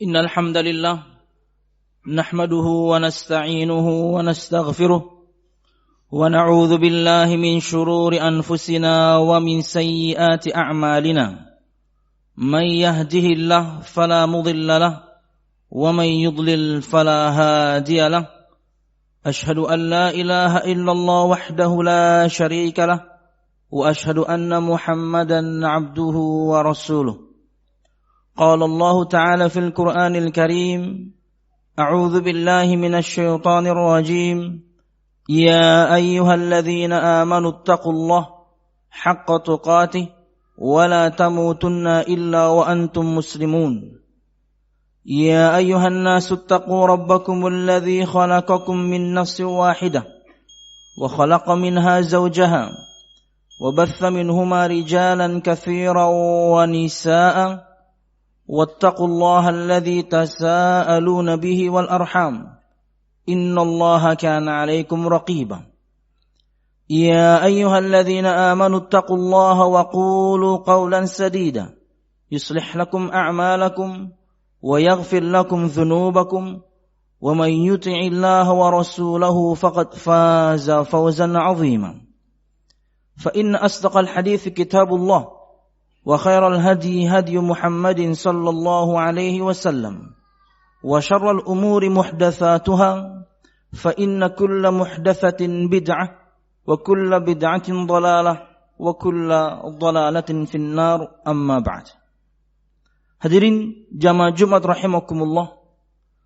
إن الحمد لله نحمده ونستعينه ونستغفره ونعوذ بالله من شرور أنفسنا ومن سيئات أعمالنا من يهده الله فلا مضل له ومن يضلل فلا هادي له أشهد أن لا إله إلا الله وحده لا شريك له وأشهد أن محمدا عبده ورسوله قال الله تعالى في القرآن الكريم أعوذ بالله من الشيطان الرجيم يا أيها الذين آمنوا اتقوا الله حق تقاته ولا تموتن إلا وأنتم مسلمون يا أيها الناس اتقوا ربكم الذي خلقكم من نفس واحدة وخلق منها زوجها وبث منهما رجالا كثيرا ونساء واتقوا الله الذي تساءلون به والأرحام إن الله كان عليكم رقيبا يا أيها الذين آمنوا اتقوا الله وقولوا قولا سديدا يصلح لكم أعمالكم ويغفر لكم ذنوبكم ومن يطع الله ورسوله فقد فاز فوزا عظيما فإن أصدق الحديث كتاب الله وخير الهدي هدي محمد صلى الله عليه وسلم وشر الأمور محدثاتها فإن كل محدثة بدعة وكل بدعة ضلالة وكل ضلالة في النار أما بعد. Hadirin jamaah Jumat rahimakumullah.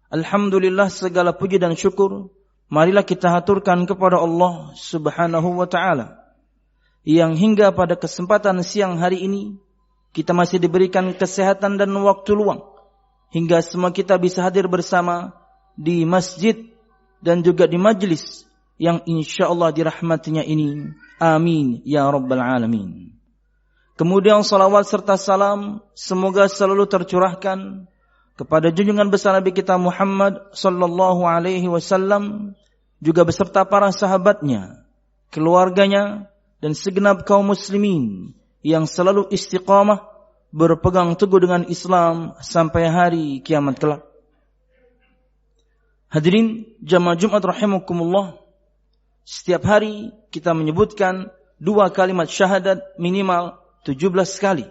Alhamdulillah, segala puji dan syukur marilah kita haturkan kepada Allah Subhanahu wa taala yang hingga pada kesempatan siang hari ini kita masih diberikan kesehatan dan waktu luang hingga semua kita bisa hadir bersama di masjid dan juga di majlis yang insyaallah dirahmatinya ini. Amin ya rabbal alamin. Kemudian salawat serta salam semoga selalu tercurahkan kepada junjungan besar Nabi kita Muhammad sallallahu alaihi wasallam juga beserta para sahabatnya, keluarganya dan segenap kaum muslimin yang selalu istiqamah berpegang teguh dengan Islam sampai hari kiamat kelak. Hadirin jamaah Jumat rahimakumullah, setiap hari kita menyebutkan 2 kalimat syahadat minimal 17 kali.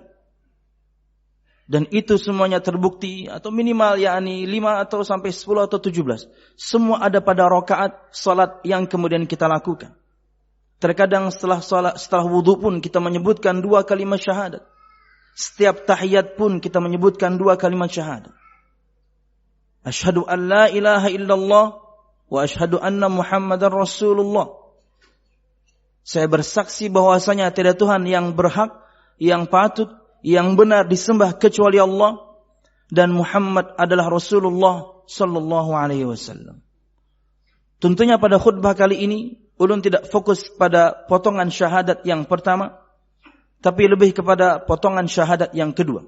Dan itu semuanya terbukti atau minimal yakni 5 atau sampai 10 atau 17. Semua ada pada rakaat salat yang kemudian kita lakukan. Terkadang setelah wudu pun kita menyebutkan 2 kalimat syahadat. Setiap tahiyat pun kita menyebutkan 2 kalimat syahadat. Asyhadu an la ilaha illallah wa asyhadu anna Muhammadar Rasulullah. Saya bersaksi bahwasanya tiada Tuhan yang berhak, yang patut, yang benar disembah kecuali Allah, dan Muhammad adalah Rasulullah sallallahu alaihi wasallam. Tentunya pada khutbah kali ini ulun tidak fokus pada potongan syahadat yang pertama, tapi lebih kepada potongan syahadat yang kedua,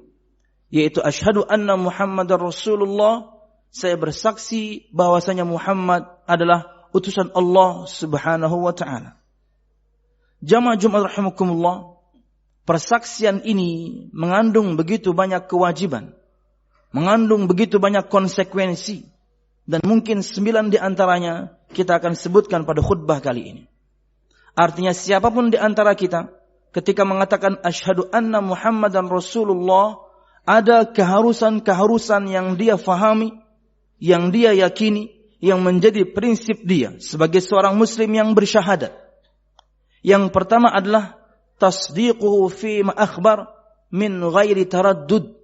yaitu asyhadu anna Muhammadar Rasulullah. Saya bersaksi bahwasanya Muhammad adalah utusan Allah Subhanahu wa taala. Jamaah Jumat rahimakumullah, persaksian ini mengandung begitu banyak kewajiban, mengandung begitu banyak konsekuensi, dan mungkin 9 di antaranya kita akan sebutkan pada khutbah kali ini. Artinya siapapun di antara kita ketika mengatakan asyhadu anna Muhammadan Rasulullah, ada keharusan-keharusan yang dia fahami, yang dia yakini, yang menjadi prinsip dia sebagai seorang muslim yang bersyahadat. Yang pertama adalah tasdiquhu fi ma akhbar min ghairi taraddud.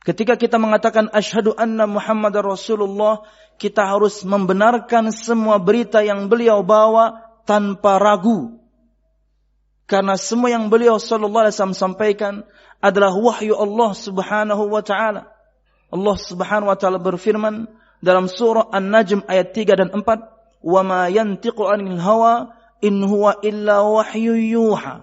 Ketika kita mengatakan asyhadu anna Muhammadar Rasulullah, kita harus membenarkan semua berita yang beliau bawa tanpa ragu. Karena semua yang beliau sallallahu alaihi wasallam sampaikan adalah wahyu Allah Subhanahu wa taala. Allah Subhanahu wa taala berfirman dalam surah An-Najm ayat 3 dan 4, "Wa ma yantiqu 'anil hawa in huwa illa wahyu yuha."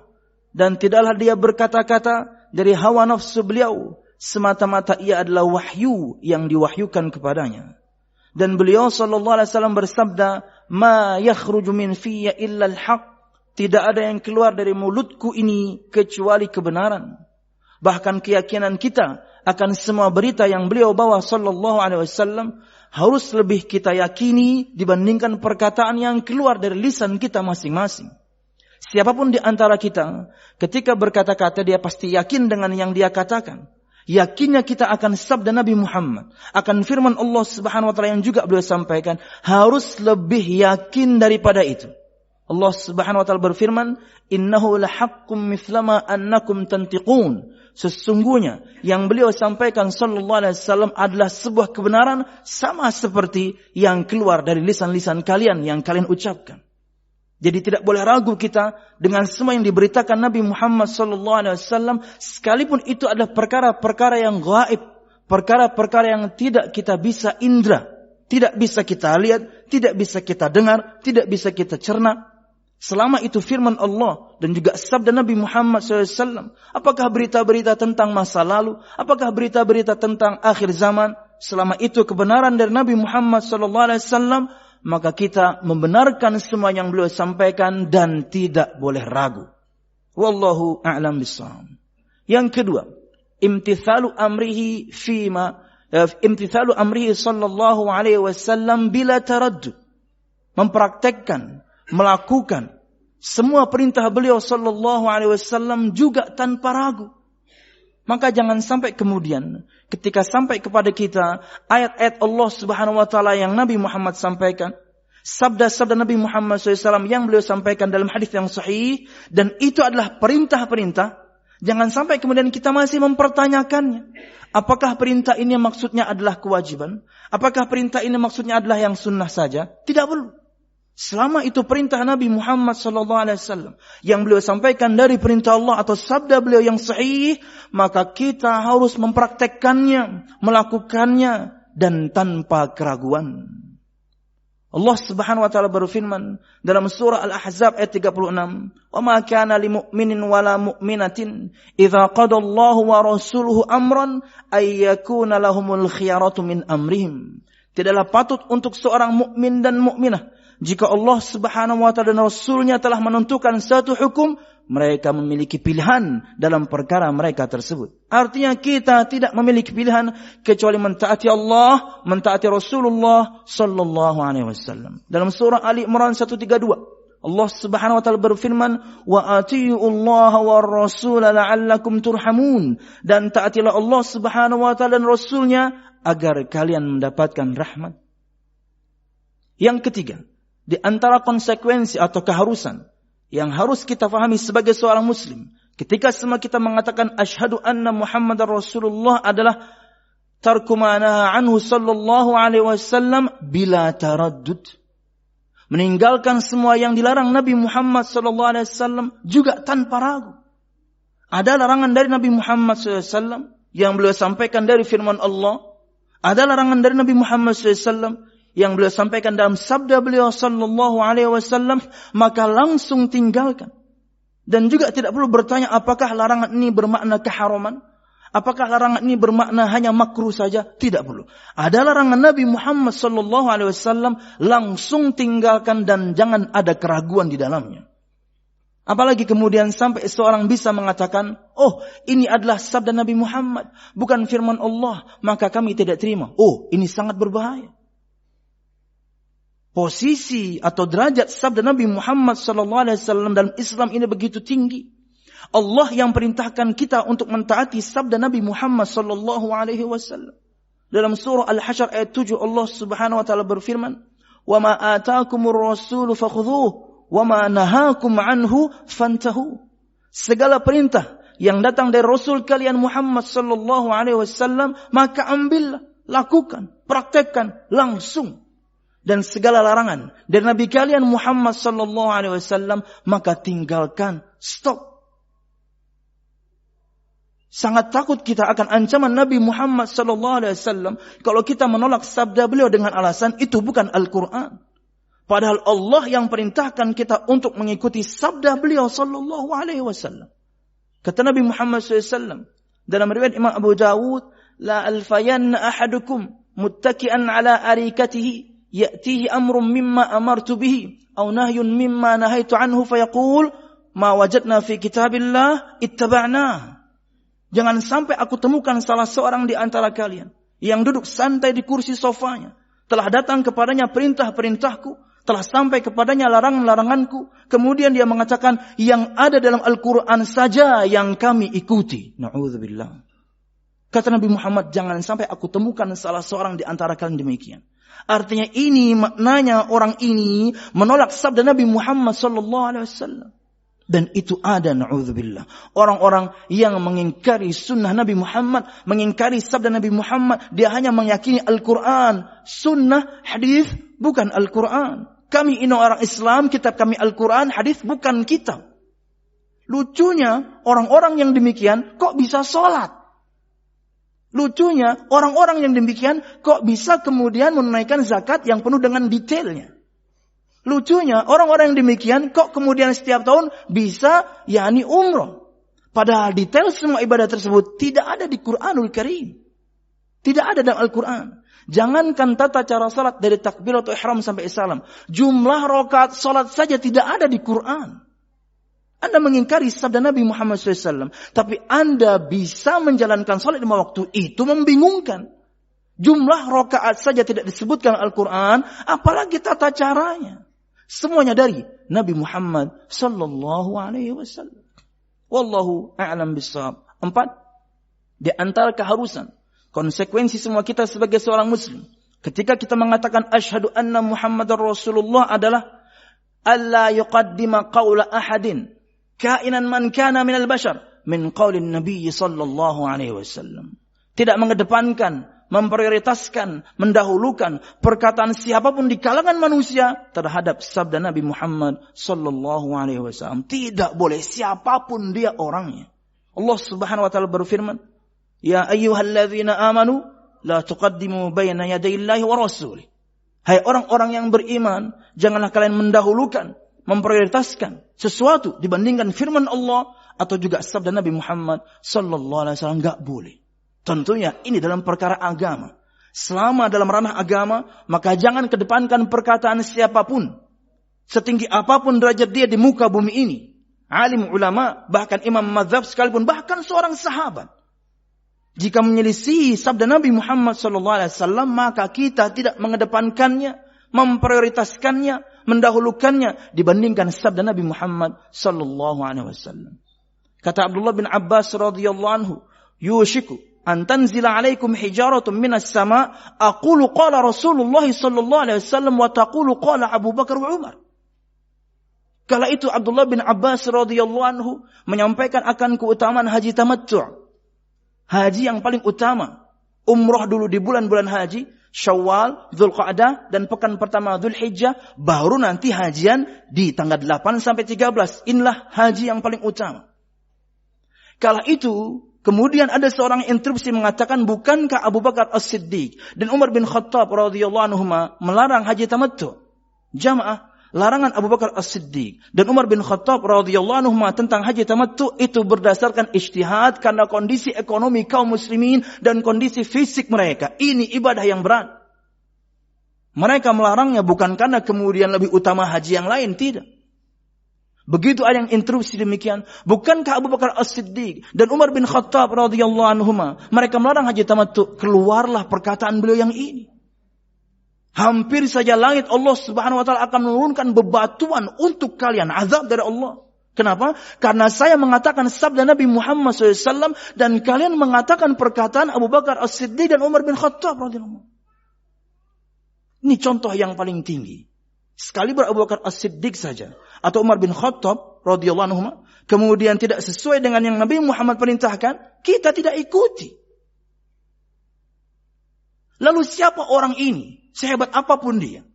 Dan tidaklah dia berkata-kata dari hawa nafsu beliau, semata-mata ia adalah wahyu yang diwahyukan kepadanya. Dan beliau sallallahu alaihi wasallam bersabda, "Ma yakhruju min fiyya illa al-haq." Tidak ada yang keluar dari mulutku ini kecuali kebenaran. Bahkan keyakinan kita akan semua berita yang beliau bawa sallallahu alaihi wasallam harus lebih kita yakini dibandingkan perkataan yang keluar dari lisan kita masing-masing. Siapapun di antara kita ketika berkata-kata dia pasti yakin dengan yang dia katakan. Yakinnya kita akan sabda Nabi Muhammad, akan firman Allah Subhanahu wa taala yang juga beliau sampaikan, harus lebih yakin daripada itu. Allah Subhanahu wa taala berfirman, "Innahu lahaqqum mithlama annakum tantiqun." Sesungguhnya yang beliau sampaikan sallallahu alaihi wasallam adalah sebuah kebenaran sama seperti yang keluar dari lisan-lisan kalian yang kalian ucapkan. Jadi tidak boleh ragu kita dengan semua yang diberitakan Nabi Muhammad sallallahu alaihi wasallam, sekalipun itu adalah perkara-perkara yang gaib, perkara-perkara yang tidak kita bisa indra, tidak bisa kita lihat, tidak bisa kita dengar, tidak bisa kita cerna. Selama itu firman Allah dan juga sabda Nabi Muhammad SAW. Apakah berita-berita tentang masa lalu? Apakah berita-berita tentang akhir zaman? Selama itu kebenaran dari Nabi Muhammad SAW, maka kita membenarkan semua yang beliau sampaikan dan tidak boleh ragu. Wallahu a'lam bishawab. Yang kedua, imtithalu amrihi sallallahu alaihi wasallam bila taraddud. Mempraktekkan, melakukan semua perintah beliau sallallahu alaihi wasallam juga tanpa ragu. Maka jangan sampai kemudian ketika sampai kepada kita ayat-ayat Allah Subhanahu wa taala yang Nabi Muhammad sampaikan, sabda-sabda Nabi Muhammad SAW yang beliau sampaikan dalam hadis yang sahih, dan itu adalah perintah-perintah, jangan sampai kemudian kita masih mempertanyakannya. Apakah perintah ini maksudnya adalah kewajiban? Apakah perintah ini maksudnya adalah yang sunnah saja? Tidak perlu. Selama itu perintah Nabi Muhammad SAW yang beliau sampaikan dari perintah Allah atau sabda beliau yang sahih, maka kita harus mempraktekkannya, melakukannya dan tanpa keraguan. Allah Subhanahu wa taala berfirman dalam surah Al-Ahzab ayat 36, "Wa ma kana lil mu'minin wala mu'minatin idza qada Allahu wa rasuluhu amran ay yakuna lahumul khiyaratu min amrihim." Tidaklah patut untuk seorang mukmin dan mukminah jika Allah Subhanahu wa taala dan Rasulnya telah menentukan satu hukum, mereka memiliki pilihan dalam perkara mereka tersebut. Artinya kita tidak memiliki pilihan kecuali mentaati Allah, mentaati Rasulullah sallallahu alaihi wasallam. Dalam surah Ali Imran 132, Allah Subhanahu wa taala berfirman, "Wa atiiullaha war rasul la'allakum turhamun." Dan taatilah Allah Subhanahu wa taala dan Rasulnya agar kalian mendapatkan rahmat. Yang ketiga, di antara konsekuensi atau keharusan yang harus kita fahami sebagai seorang muslim ketika semua kita mengatakan asyhadu anna Muhammadar Rasulullah adalah tarku ma naha anhu sallallahu alaihi wasallam bila taraddud. Meninggalkan semua yang dilarang Nabi Muhammad sallallahu alaihi wasallam juga tanpa ragu. Ada larangan dari Nabi Muhammad sallallahu alaihi wasallam yang beliau sampaikan dari firman Allah. Ada larangan dari Nabi Muhammad sallallahu alaihi wasallam yang beliau sampaikan dalam sabda beliau sallallahu alaihi wasallam, maka langsung tinggalkan. Dan juga tidak perlu bertanya apakah larangan ini bermakna keharaman, apakah larangan ini bermakna hanya makruh saja, tidak perlu. Ada larangan Nabi Muhammad sallallahu alaihi wasallam, langsung tinggalkan dan jangan ada keraguan di dalamnya. Apalagi kemudian sampai seorang bisa mengatakan, "Oh, ini adalah sabda Nabi Muhammad, bukan firman Allah, maka kami tidak terima." Oh, ini sangat berbahaya. Posisi atau derajat sabda Nabi Muhammad SAW dalam Islam ini begitu tinggi. Allah yang perintahkan kita untuk mentaati sabda Nabi Muhammad SAW. Dalam surah Al-Hasyr ayat 7 Allah Subhanahu wa taala berfirman, "Wa ma ataakumur rasulu fakhudhuhu wa ma nahakum anhu fantahu." Segala perintah yang datang dari Rasul kalian Muhammad SAW, maka ambillah, lakukan, praktekkan langsung. Dan segala larangan dari Nabi kalian Muhammad sallallahu alaihi wasallam, maka tinggalkan, stop. Sangat takut kita akan ancaman Nabi Muhammad sallallahu alaihi wasallam kalau kita menolak sabda beliau dengan alasan itu bukan Al-Qur'an. Padahal Allah yang perintahkan kita untuk mengikuti sabda beliau sallallahu alaihi wasallam. Kata Nabi Muhammad sallallahu alaihi wasallam dalam riwayat Imam Abu Dawud, "La alfayanna ahadukum muttaki'an ala arikatihi ya'tihi amrun mimma amartu bihi aw nahyun mimma nahaitu anhu fayaqul ma wajadna fi kitabillah ittaba'na." Jangan sampai aku temukan salah seorang di antara kalian yang duduk santai di kursi sofanya, telah datang kepadanya perintah-perintahku, telah sampai kepadanya larangan-laranganku, kemudian dia mengatakan yang ada dalam Al-Quran saja yang kami ikuti. Na'udzubillah. Kata Nabi Muhammad, jangan sampai aku temukan salah seorang di antara kalian demikian. Artinya ini maknanya orang ini menolak sabda Nabi Muhammad sallallahu alaihi wasallam. Dan itu ada, na'udzubillah, orang-orang yang mengingkari sunnah Nabi Muhammad, mengingkari sabda Nabi Muhammad. Dia hanya meyakini Al-Quran, sunnah, hadis, bukan Al-Quran. Kami ini orang Islam, kitab kami Al-Quran, hadis bukan kitab. Lucunya, orang-orang yang demikian kok bisa sholat? Lucunya, orang-orang yang demikian kok bisa kemudian menunaikan zakat yang penuh dengan detailnya? Lucunya, orang-orang yang demikian kok kemudian setiap tahun bisa umroh. Padahal detail semua ibadah tersebut tidak ada di Quranul Karim. Tidak ada dalam Al-Quran. Jangankan tata cara salat dari takbiratul ihram sampai salam. Jumlah rakaat salat saja tidak ada di Quran. Anda mengingkari sabda Nabi Muhammad SAW. Tapi Anda bisa menjalankan salat 5 waktu. Itu membingungkan. Jumlah rakaat saja tidak disebutkan Al-Quran. Apalagi tata caranya. Semuanya dari Nabi Muhammad sallallahu alaihi wasallam. Wallahu a'lam bissawab. 4, di antara keharusan, konsekuensi semua kita sebagai seorang muslim ketika kita mengatakan asyhadu anna Muhammadar Rasulullah adalah alla yuqaddima qawla ahadin kainan man kana minal bashar min qaulin nabiy sallallahu alaihi wasallam. Tidak mengedepankan, memprioritaskan, mendahulukan perkataan siapapun di kalangan manusia terhadap sabda Nabi Muhammad sallallahu alaihi wasallam. Tidak boleh, siapapun dia orangnya. Allah Subhanahu wa taala berfirman, "Ya ayyuhalladzina amanu la tuqaddimu baina yadayillahi wa rasulih." Hai orang-orang yang beriman, janganlah kalian mendahulukan, memprioritaskan sesuatu dibandingkan firman Allah atau juga sabda Nabi Muhammad sallallahu alaihi wasallam. Enggak boleh. Tentunya ini dalam perkara agama. Selama dalam ranah agama, maka jangan kedepankan perkataan siapapun. Setinggi apapun derajat dia di muka bumi ini. Alim ulama, bahkan imam mazhab sekalipun, bahkan seorang sahabat. Jika menyelisihi sabda Nabi Muhammad SAW, maka kita tidak mengedepankannya, memprioritaskannya, mendahulukannya dibandingkan sabda Nabi Muhammad SAW. Kata Abdullah bin Abbas radhiyallahu anhu, "Yushiku an tanzila alaikum hijaratun minas sama, aqulu qala Rasulullah sallallahu alaihi wasallam wa taqulu qala Abu Bakar wa Umar." Kala itu Abdullah bin Abbas radhiyallahu anhu menyampaikan akan keutamaan haji tamattu'. Haji yang paling utama. Umrah dulu di bulan-bulan haji, Syawal, Dzulqa'dah dan pekan pertama Dzulhijjah, baru nanti hajian di tanggal 8 sampai 13. Inilah haji yang paling utama. Kala itu kemudian ada seorang interupsi mengatakan, bukankah Abu Bakar As-Siddiq dan Umar bin Khattab radhiyallahu anhuma melarang haji tamattu? Jamaah, larangan Abu Bakar As-Siddiq dan Umar bin Khattab radhiyallahu anhuma tentang haji tamattu itu berdasarkan ijtihad karena kondisi ekonomi kaum muslimin dan kondisi fisik mereka. Ini ibadah yang berat. Mereka melarangnya bukan karena kemudian lebih utama haji yang lain, tidak. Begitu ada yang interupsi demikian, bukankah Abu Bakar As-Siddiq dan Umar bin Khattab radhiyallahu anhuma mereka melarang haji tamattu? Keluarlah perkataan beliau yang ini. Hampir saja langit Allah Subhanahu wa taala akan menurunkan bebatuan untuk kalian, azab dari Allah. Kenapa? Karena saya mengatakan sabda Nabi Muhammad SAW dan kalian mengatakan perkataan Abu Bakar As-Siddiq dan Umar bin Khattab radhiyallahu anhu. Ini contoh yang paling tinggi. Sekali Abu Bakar As-Siddiq saja atau Umar bin Khattab radhiyallahu anhu kemudian tidak sesuai dengan yang Nabi Muhammad perintahkan, kita tidak ikuti. Lalu siapa orang ini? Sehebat apapun dia.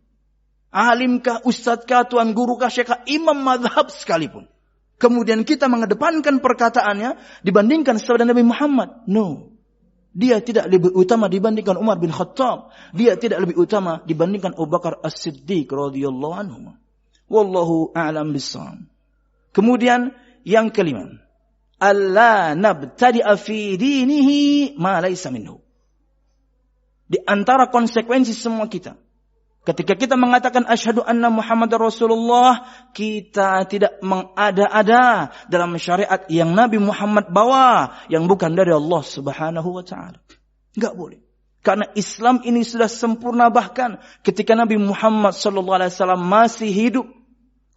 Alimkah, ustadzkah, tuan gurukah, syekhkah, imam mazhab sekalipun. Kemudian kita mengedepankan perkataannya dibandingkan sabda Nabi Muhammad. No. Dia tidak lebih utama dibandingkan Umar bin Khattab. Dia tidak lebih utama dibandingkan Abu Bakar As-Siddiq radhiyallahu anhu. Wallahu a'lam bissawab. Kemudian yang kelima, alla nabtadi'a fi dinihi ma laysa minhu. Di antara konsekuensi semua kita Ketika kita mengatakan asyhadu anna Muhammadar Rasulullah, kita tidak mengada-ada dalam syariat yang Nabi Muhammad bawa yang bukan dari Allah Subhanahu wa taala. Enggak boleh. Karena Islam ini sudah sempurna, bahkan ketika Nabi Muhammad sallallahu alaihi wasallam masih hidup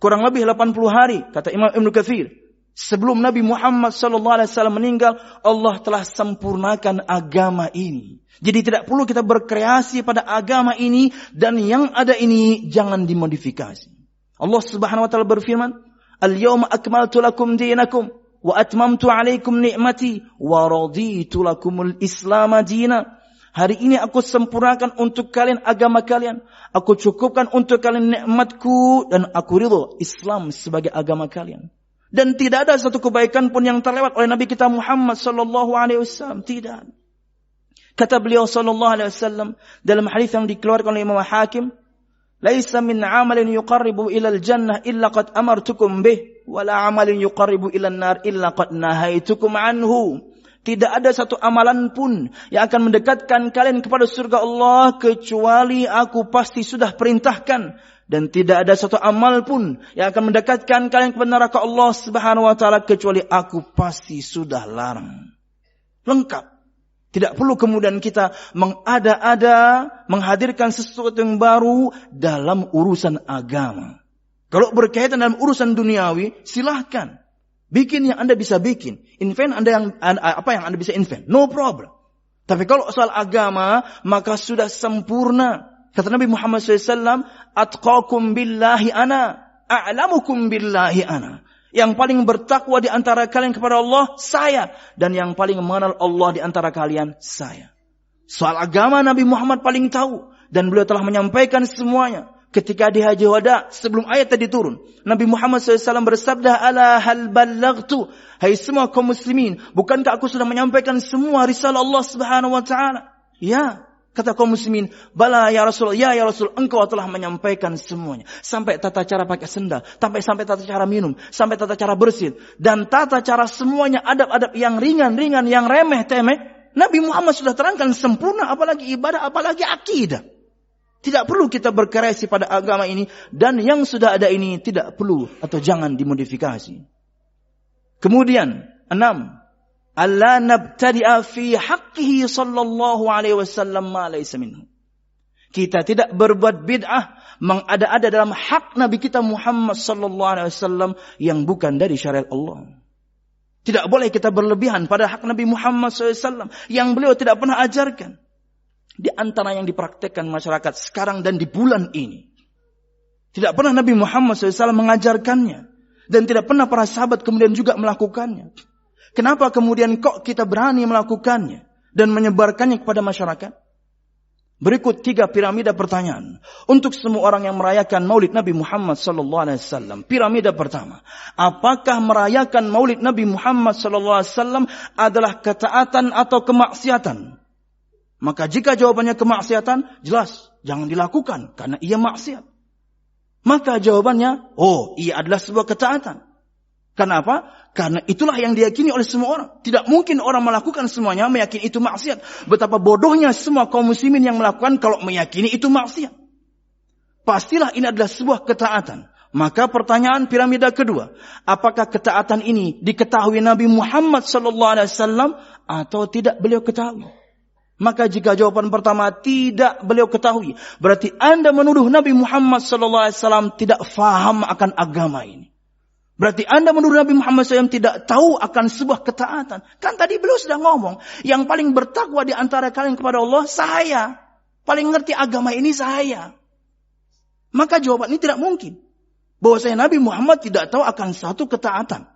kurang lebih 80 hari, kata Imam Ibnu Katsir, sebelum Nabi Muhammad sallallahu alaihi wasallam meninggal, Allah telah sempurnakan agama ini. Jadi tidak perlu kita berkreasi pada agama ini, dan yang ada ini jangan dimodifikasi. Allah Subhanahu wa taala berfirman, "Al-yawma akmaltu lakum dinakum wa atmamtu 'alaikum ni'mati wa raditu lakumul Islam dina." Hari ini aku sempurnakan untuk kalian agama kalian. Aku cukupkan untuk kalian nikmatku, dan aku ridho Islam sebagai agama kalian. Dan tidak ada satu kebaikan pun yang terlewat oleh Nabi kita Muhammad sallallahu alaihi wasallam. Tidak. Kata beliau sallallahu alaihi wasallam dalam hadis yang dikeluarkan oleh Imam Hakim, "Laisa min 'amalin yuqarribu ila al-jannah illa qad amartukum bih, wa la 'amalin yuqarribu ila an-nar illa qad nahaitukum anhu." Tidak ada satu amalan pun yang akan mendekatkan kalian kepada surga Allah kecuali aku pasti sudah perintahkan, dan tidak ada satu amal pun yang akan mendekatkan kalian kepada neraka Allah Subhanahu wa taala kecuali aku pasti sudah larang. Lengkap. Tidak perlu kemudian kita mengada-ada, menghadirkan sesuatu yang baru dalam urusan agama. Kalau berkaitan dalam urusan duniawi, silahkan. Bikin yang Anda bisa bikin. Invent apa yang Anda bisa invent. No problem. Tapi kalau soal agama, maka sudah sempurna. Kata Nabi Muhammad SAW, "Atqakum billahi ana, a'lamukum billahi ana." Yang paling bertakwa di antara kalian kepada Allah, saya. Dan yang paling mengenal Allah di antara kalian, saya. Soal agama Nabi Muhammad paling tahu. Dan beliau telah menyampaikan semuanya. Ketika di Haji Wada, sebelum ayat tadi turun, Nabi Muhammad SAW bersabda, "Ala hal ballaghtu?" Hai semua kaum muslimin, bukankah aku sudah menyampaikan semua risalah Allah Subhanahu wa taala? Ya, kata kaum muslimin, "Bala ya Rasul, ya Rasul, engkau telah menyampaikan semuanya." Sampai tata cara pakai sendal, sampai tata cara minum, sampai tata cara bersin, dan tata cara semuanya, adab-adab yang ringan-ringan, yang remeh-temeh, Nabi Muhammad sudah terangkan sempurna, apalagi ibadah, apalagi akidah. Tidak perlu kita berkreasi pada agama ini, dan yang sudah ada ini tidak perlu atau jangan dimodifikasi. Kemudian 6, alla nabtadi'a fi haqqihi sallallahu alaihi wasallam ma laysa minhu. Kita tidak berbuat bid'ah, mengada-ada dalam hak Nabi kita Muhammad sallallahu alaihi wasallam yang bukan dari syariat Allah. Tidak boleh kita berlebihan pada hak Nabi Muhammad SAW yang beliau tidak pernah ajarkan. Di antara yang dipraktekkan masyarakat sekarang dan di bulan ini, tidak pernah Nabi Muhammad SAW mengajarkannya, dan tidak pernah para sahabat kemudian juga melakukannya. Kenapa kemudian kok kita berani melakukannya dan menyebarkannya kepada masyarakat? Berikut 3 piramida pertanyaan untuk semua orang yang merayakan Maulid Nabi Muhammad SAW. Piramida pertama, apakah merayakan Maulid Nabi Muhammad SAW adalah ketaatan atau kemaksiatan? Maka jika jawabannya kemaksiatan, jelas jangan dilakukan karena ia maksiat. Maka jawabannya, ia adalah sebuah ketaatan. Kenapa? Karena itulah yang diyakini oleh semua orang. Tidak mungkin orang melakukan semuanya meyakini itu maksiat. Betapa bodohnya semua kaum muslimin yang melakukan kalau meyakini itu maksiat. Pastilah ini adalah sebuah ketaatan. Maka pertanyaan piramida kedua, apakah ketaatan ini diketahui Nabi Muhammad SAW atau tidak beliau ketahui? Maka jika jawaban pertama tidak beliau ketahui, berarti Anda menuduh Nabi Muhammad SAW tidak faham akan agama ini. Berarti Anda menuduh Nabi Muhammad SAW tidak tahu akan sebuah ketaatan. Kan tadi beliau sudah ngomong, yang paling bertakwa di antara kalian kepada Allah, saya. Paling ngerti agama ini saya. Maka jawaban ini tidak mungkin. Bahwasanya Nabi Muhammad tidak tahu akan satu ketaatan.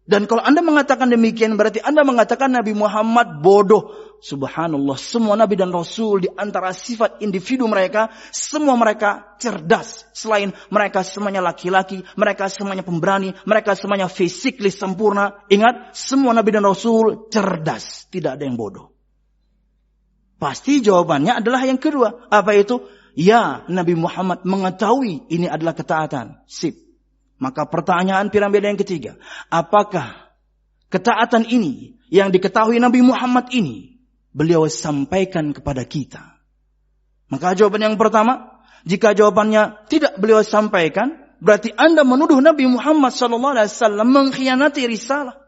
Dan kalau Anda mengatakan demikian, berarti Anda mengatakan Nabi Muhammad bodoh. Subhanallah, semua Nabi dan Rasul di antara sifat individu mereka, semua mereka cerdas. Selain mereka semuanya laki-laki, mereka semuanya pemberani, mereka semuanya physically sempurna. Ingat, semua Nabi dan Rasul cerdas, tidak ada yang bodoh. Pasti jawabannya adalah yang kedua. Apa itu? Ya, Nabi Muhammad mengetahui ini adalah ketaatan. Sip. Maka pertanyaan piramida yang ketiga, apakah ketaatan ini yang diketahui Nabi Muhammad ini beliau sampaikan kepada kita? Maka jawaban yang pertama, Jika jawabannya tidak beliau sampaikan, berarti Anda menuduh Nabi Muhammad SAW mengkhianati risalah.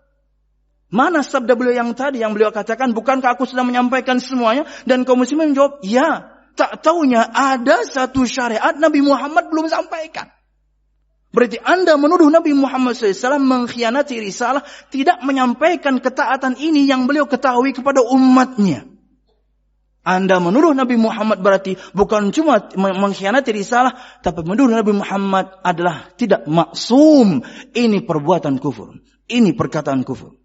Mana sabda beliau yang tadi yang beliau katakan, bukankah aku sudah menyampaikan semuanya? Dan kaum muslimin menjawab, ya. Tak taunya ada satu syariat Nabi Muhammad belum sampaikan. Berarti Anda menuduh Nabi Muhammad SAW mengkhianati risalah, tidak menyampaikan ketaatan ini yang beliau ketahui kepada umatnya. Anda menuduh Nabi Muhammad berarti bukan cuma mengkhianati risalah, tapi menuduh Nabi Muhammad adalah tidak maksum. Ini perbuatan kufur. Ini perkataan kufur.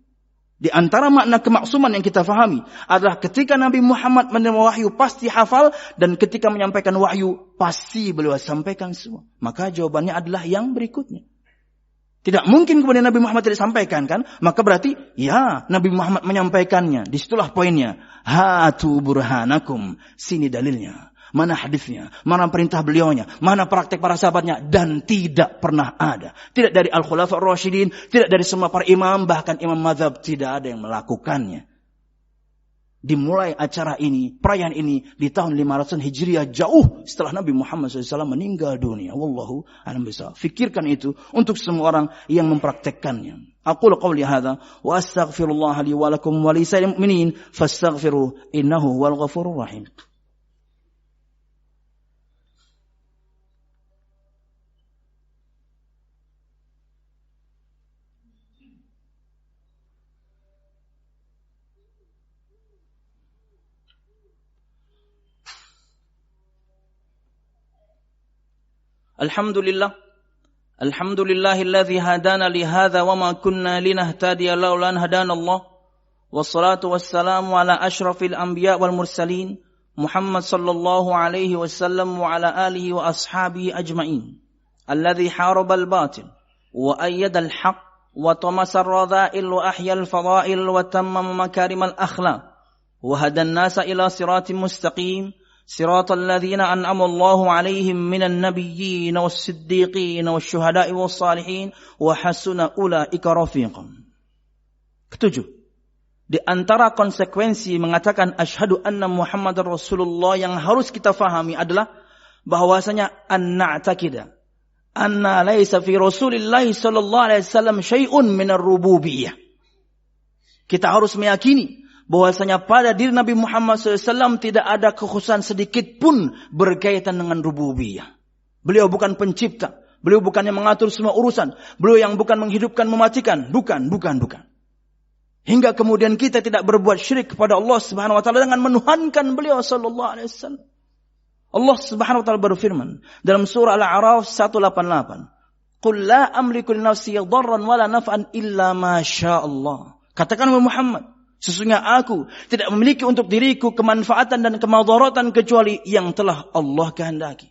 Di antara makna kemaksuman yang kita fahami adalah ketika Nabi Muhammad menerima wahyu pasti hafal, dan ketika menyampaikan wahyu pasti beliau sampaikan semua. Maka jawabannya adalah yang berikutnya. Tidak mungkin kemudian Nabi Muhammad tidak sampaikan, kan? Maka berarti ya Nabi Muhammad menyampaikannya. Disitulah poinnya. Hatu burhanakum. Sini dalilnya. Mana hadisnya, mana perintah beliaunya, mana praktek para sahabatnya, dan tidak pernah ada. Tidak dari Al-Khulafa Ar-Rasyidin, tidak dari semua para imam, bahkan imam mazhab tidak ada yang melakukannya. Dimulai acara ini, perayaan ini di tahun 500 Hijriah, jauh setelah Nabi Muhammad SAW meninggal dunia. Wallahu a'lam bishawab. Fikirkan itu untuk semua orang yang mempraktekkannya. Aqulu qawli hadza wa astaghfirullah li wa lakum wa li sa'iril mu'minin fastaghfiruhu innahu huwal ghafurur rahim. Alhamdulillah. Alhamdulillahilladzi hadana li hadza wa ma kunna linahtadiya laula an hadanallah. Wassalatu wassalamu ala asyrafil anbiya wal mursalin Muhammad sallallahu alaihi wasallam wa ala alihi wa ashabihi ajma'in. Alladzi haraba al-batil wa ayyada al-haq wa tamasa ar-radha'il wa ahya al-fadha'il wa tammama makarim al-akhlaq wa hada an-nasa ila siratin mustaqim. صراط الذين أنعم الله عليهم من النبيين والصديقين والشهداء والصالحين وحسن أولئك رفيقا. Ketujuh, di antara konsekuensi mengatakan asyhadu anna Muhammadar Rasulullah yang harus kita fahami adalah bahwasanya an-na'taqida anna laisa fi Rasulillah sallallahu alaihi wasallam syai'un minar rububiyyah. Kita harus meyakini bahwasanya pada diri Nabi Muhammad SAW tidak ada kekhususan sedikit pun berkaitan dengan rububiyah. Beliau bukan pencipta. Beliau bukan yang mengatur semua urusan. Beliau yang bukan menghidupkan, mematikan. Bukan. Hingga kemudian kita tidak berbuat syirik kepada Allah Subhanahu Wa Taala dengan menuhankan beliau Sallallahu Alaihi Wasallam. Allah Subhanahu Wa Taala berfirman dalam surah Al-A'raf 188. Qul la amliku li nafsi dharran wala naf'an illa ma syaa Allah. Katakan Muhammad, sesungguhnya aku tidak memiliki untuk diriku kemanfaatan dan kemadaratan kecuali yang telah Allah kehendaki.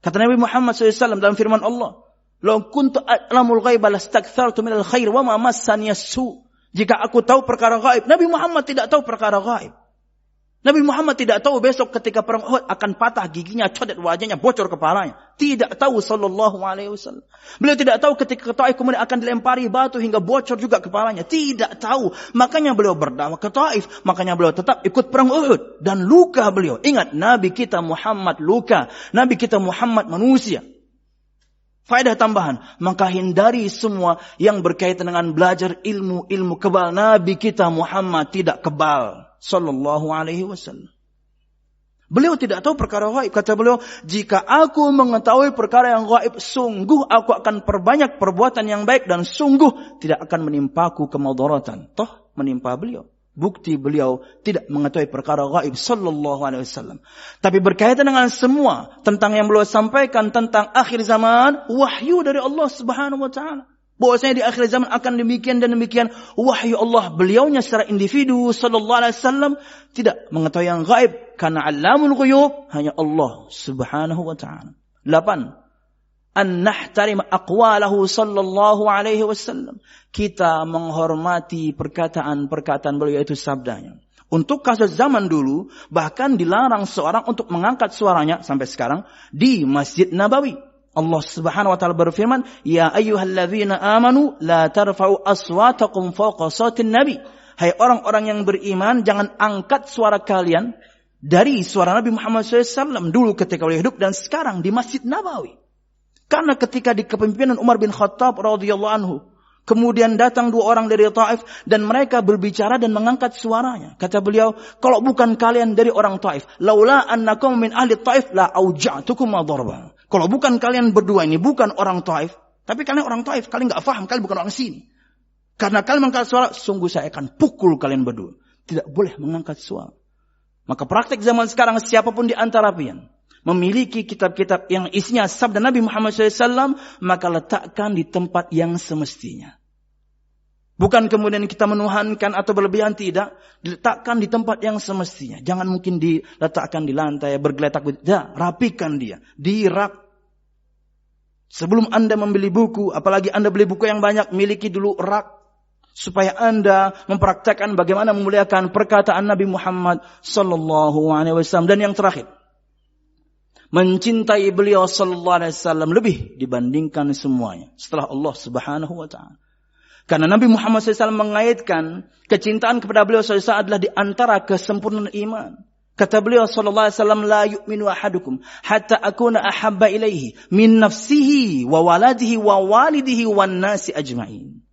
Kata Nabi Muhammad SAW dalam firman Allah, "Lau kuntu a'lamul ghaiba lastakthartu minal khair wa ma massani as-su." Jika aku tahu perkara gaib, Nabi Muhammad tidak tahu perkara gaib. Nabi Muhammad tidak tahu besok ketika perang Uhud akan patah giginya, codet wajahnya, bocor kepalanya. Tidak tahu sallallahu alaihi wasallam. Beliau tidak tahu ketika ke Taif kemudian akan dilempari batu hingga bocor juga kepalanya. Tidak tahu. Makanya beliau berdakwah ke Taif. Makanya beliau tetap ikut perang Uhud. Dan luka beliau. Ingat, Nabi kita Muhammad luka. Nabi kita Muhammad manusia. Faedah tambahan, maka hindari semua yang berkaitan dengan belajar ilmu kebal. Nabi kita Muhammad tidak kebal. Sallallahu alaihi wasallam. Beliau tidak tahu perkara gaib. Kata beliau, jika aku mengetahui perkara yang gaib, sungguh aku akan perbanyak perbuatan yang baik dan sungguh tidak akan menimpaku kemadaratan. Toh menimpa beliau. Bukti beliau tidak mengetahui perkara gaib sallallahu alaihi wasallam. Tapi berkaitan dengan semua tentang yang beliau sampaikan tentang akhir zaman, wahyu dari Allah Subhanahu wa taala. Bahwasanya di akhir zaman akan demikian dan demikian, wahyu Allah. Beliaunya secara individu sallallahu alaihi wasallam tidak mengetahui yang gaib karena alamul ghuyub hanya Allah Subhanahu wa taala. 8. An nahtarim aqwalahu sallallahu alaihi wasallam. Kita menghormati perkataan-perkataan beliau, yaitu sabdanya. Untuk kasus zaman dulu bahkan dilarang seorang untuk mengangkat suaranya sampai sekarang di Masjid Nabawi. Allah Subhanahu wa taala berfirman, "Ya ayyuhalladzina amanu la tarfa'u aswatakum fawqa sautin nabi." Hai orang-orang yang beriman, jangan angkat suara kalian dari suara Nabi Muhammad SAW dulu ketika beliau hidup dan sekarang di Masjid Nabawi. Karena ketika di kepemimpinan Umar bin Khattab radhiyallahu anhu, kemudian datang 2 orang dari Taif dan mereka berbicara dan mengangkat suaranya. Kata beliau, kalau bukan kalian dari orang Taif, laula annakum min ahli Taif la auja'tukum darba. Kalau bukan kalian berdua ini bukan orang Taif, tapi kalian orang Taif, kalian enggak paham, kalian bukan orang sini. Karena kalian mengangkat suara, sungguh saya akan pukul kalian berdua. Tidak boleh mengangkat suara. Maka praktek zaman sekarang siapapun di antara kalian memiliki kitab-kitab yang isinya sabda Nabi Muhammad SAW, maka letakkan di tempat yang semestinya. Bukan kemudian kita menuhankan atau berlebihan, tidak. Diletakkan di tempat yang semestinya. Jangan mungkin diletakkan di lantai, bergeletak. Ya, rapikan dia. Di rak. Sebelum Anda membeli buku, apalagi Anda beli buku yang banyak, miliki dulu rak. Supaya Anda mempraktekkan bagaimana memuliakan perkataan Nabi Muhammad sallallahu alaihi wasallam. Dan yang terakhir, mencintai beliau sallallahu alaihi wasallam lebih dibandingkan semuanya setelah Allah Subhanahu wa taala. Karena Nabi Muhammad SAW mengaitkan kecintaan kepada beliau SAW adalah di antara kesempurnaan iman. Kata beliau sallallahu alaihi wasallam, la yu'minu ahadukum hatta akuna ahabba ilaihi min nafsihi wa waladihi wa walidihi wan nasi ajma'in.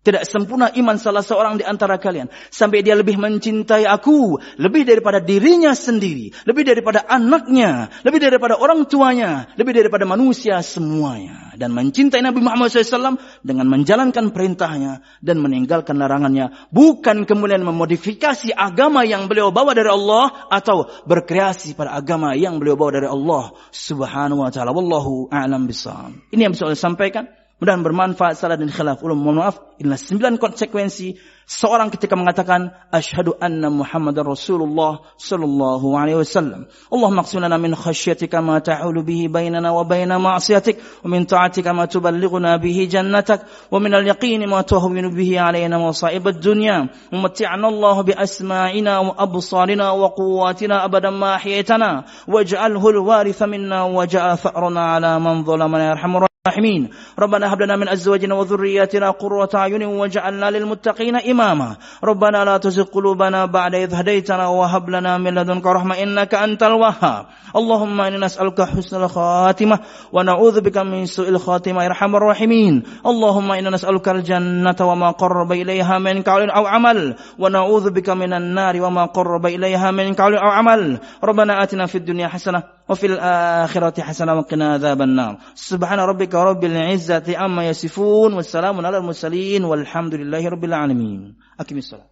Tidak sempurna iman salah seorang di antara kalian sampai dia lebih mencintai aku lebih daripada dirinya sendiri, lebih daripada anaknya, lebih daripada orang tuanya, lebih daripada manusia semuanya. Dan mencintai Nabi Muhammad SAW dengan menjalankan perintahnya dan meninggalkan larangannya. Bukan kemudian memodifikasi agama yang beliau bawa dari Allah atau berkreasi pada agama yang beliau bawa dari Allah Subhanahu wa ta'ala. Wallahu a'lam bishawab. Ini yang bisa saya sampaikan. Mudah-mudahan bermanfaat, salah dan khilaf. Mohon maaf, inilah 9 konsekuensi seorang ketika mengatakan asyhadu anna Muhammadar Rasulullah sallallahu alaihi wasallam. Allahumma qsim lana min khasyatika ma ta'ulu bihi bainana wa baina ma'siyatik wa min ta'atika ma tuballighuna bihi jannatak wa min al-yaqini ma tuhawwinu bihi alaina masa'ib ad-dunya wa mat'ina Allah bi asma'ina wa absarina wa quwwatina abadan ma ahyaytana waj'alhu al-waritha minna waj'al tha'rana ala man zalamana yarhamur الراحمين ربنا هب لنا من أزواجنا وذرياتنا قرة أعين واجعلنا للمتقين إماما ربنا لا تزغ قلوبنا بعد إذ هديتنا وهب لنا من لدنك رحمة إنك أنت الوهاب اللهم إنا نسألك حسن الخاتمة ونعوذ بك من سوء الخاتمة يا أرحم الراحمين اللهم إنا نسألك الجنة وما قرب إليها من قول أو عمل ونعوذ بك من النار وما قرب إليها من قول أو عمل ربنا آتنا في الدنيا حسنة وفي الآخرة حسنة وقنا عذاب النار سبحان ربك رب العزة عما يصفون والسلام على المرسلين والحمد لله رب العالمين. أقم الصلاة.